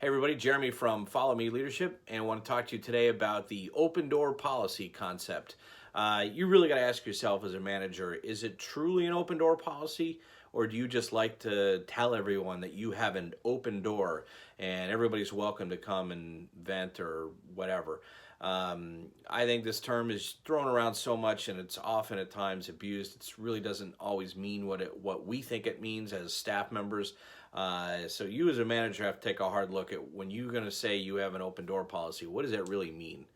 Hey everybody, Jeremy from Follow Me Leadership, and I want to talk to you today about the open door policy concept. You really got to ask yourself as a manager, is it truly an open door policy, or do you just like to tell everyone that you have an open door and everybody's welcome to come and vent or whatever? I think this term is thrown around so much, and it's often at times abused. It really doesn't always mean what we think it means as staff members. So you as a manager have to take a hard look at when you're going to say you have an open door policy. What does that really mean?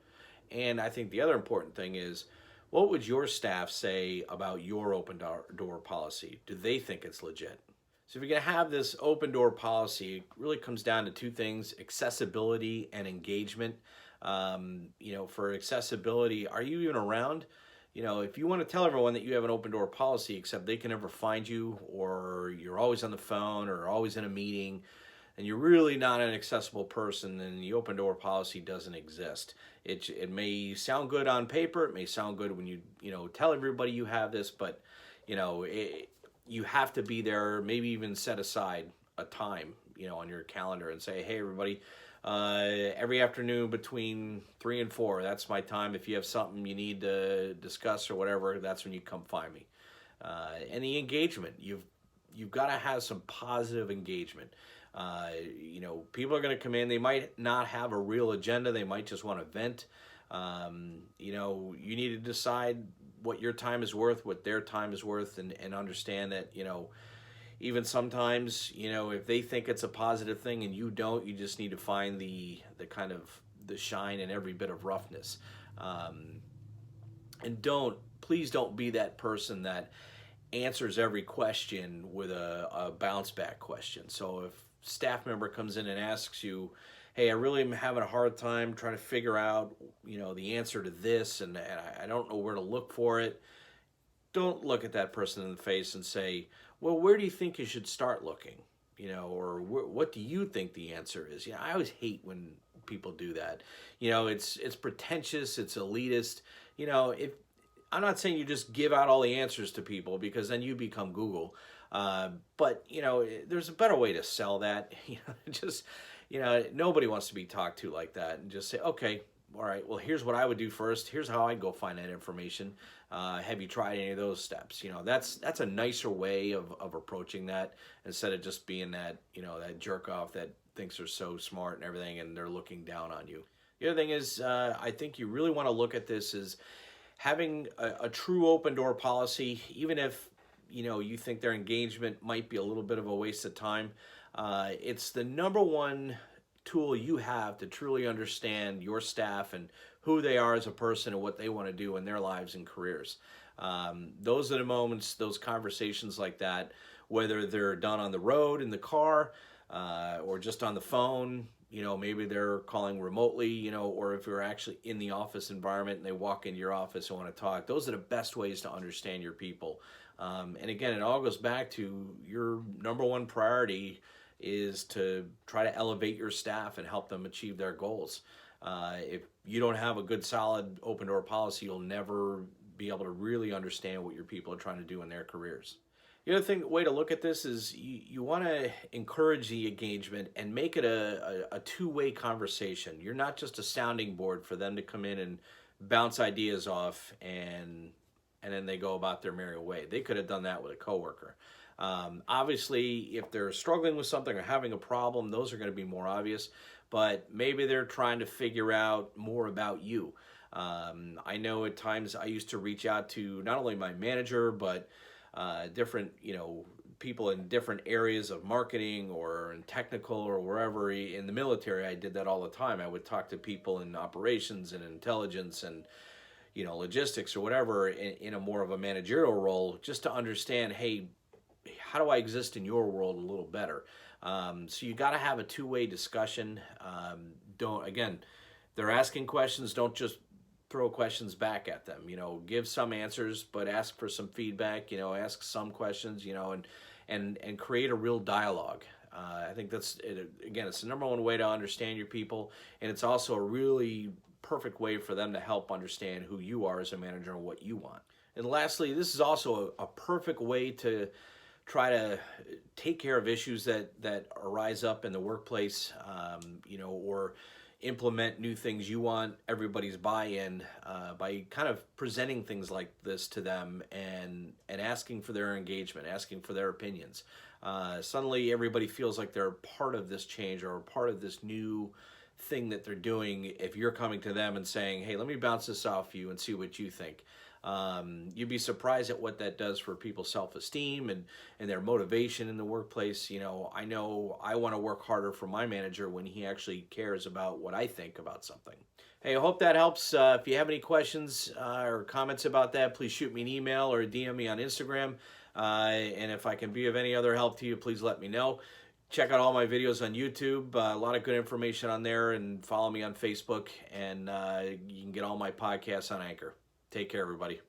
And I think the other important thing is, what would your staff say about your open door policy? Do they think it's legit? So if you're going to have this open door policy, it really comes down to two things: accessibility and engagement. For accessibility, are you even around? If you want to tell everyone that you have an open door policy, except they can never find you, or you're always on the phone, or always in a meeting, and you're really not an accessible person, then the open door policy doesn't exist. It may sound good on paper, it may sound good when you tell everybody you have this, but you have to be there. Maybe even set aside a time, on your calendar and say, hey, everybody. Every afternoon between 3 and 4, that's my time. If you have something you need to discuss or whatever, that's when you come find me. And the engagement, you've got to have some positive engagement. People are going to come in. They might not have a real agenda. They might just want to vent. You need to decide what your time is worth, what their time is worth, and understand that, even sometimes, if they think it's a positive thing and you don't, you just need to find the kind of the shine in every bit of roughness. And please don't be that person that answers every question with a bounce back question. So if staff member comes in and asks you, hey, I really am having a hard time trying to figure out, the answer to this, and I don't know where to look for it. Don't look at that person in the face and say, well, where do you think you should start looking? Or what do you think the answer is? I always hate when people do that. It's pretentious, it's elitist. If I'm not saying you just give out all the answers to people, because then you become Google. But there's a better way to sell that. Nobody wants to be talked to like that, and just say, okay, all right, well, here's what I would do first. Here's how I'd go find that information. Have you tried any of those steps? That's a nicer way of approaching that, instead of just being that, that jerk off that thinks they're so smart and everything, and they're looking down on you. The other thing is, I think you really want to look at this as having a true open door policy, even if, you think their engagement might be a little bit of a waste of time. It's the number one tool you have to truly understand your staff and who they are as a person and what they want to do in their lives and careers. Those are the moments, those conversations like that, whether they're done on the road, in the car, or just on the phone, maybe they're calling remotely, or if you're actually in the office environment and they walk into your office and want to talk. Those are the best ways to understand your people. And again, it all goes back to your number one priority is to try to elevate your staff and help them achieve their goals. If you don't have a good, solid open door policy, you'll never be able to really understand what your people are trying to do in their careers. The other way to look at this is you want to encourage the engagement and make it a two-way conversation. You're not just a sounding board for them to come in and bounce ideas off and then they go about their merry way. They could have done that with a coworker. Obviously, if they're struggling with something or having a problem, those are going to be more obvious, but maybe they're trying to figure out more about you. I know at times I used to reach out to not only my manager, but different, people in different areas of marketing or in technical or wherever. In the military, I did that all the time. I would talk to people in operations and intelligence and logistics or whatever in a more of a managerial role, just to understand, hey, how do I exist in your world a little better? So you got to have a two-way discussion. They're asking questions. Don't just throw questions back at them. Give some answers, but ask for some feedback. Ask some questions. And create a real dialogue. I think that's it. Again, it's the number one way to understand your people, and it's also a really perfect way for them to help understand who you are as a manager and what you want. And lastly, this is also a perfect way to try to take care of issues that arise up in the workplace, or implement new things. You want everybody's buy-in by kind of presenting things like this to them and asking for their engagement, asking for their opinions. Suddenly, everybody feels like they're part of this change or part of this new thing that they're doing. If you're coming to them and saying, "Hey, let me bounce this off you and see what you think." You'd be surprised at what that does for people's self-esteem and their motivation in the workplace. I know I want to work harder for my manager when he actually cares about what I think about something. Hey, I hope that helps. If you have any questions or comments about that, please shoot me an email or DM me on Instagram. And if I can be of any other help to you, please let me know. Check out all my videos on YouTube. A lot of good information on there, and follow me on Facebook. And you can get all my podcasts on Anchor. Take care, everybody.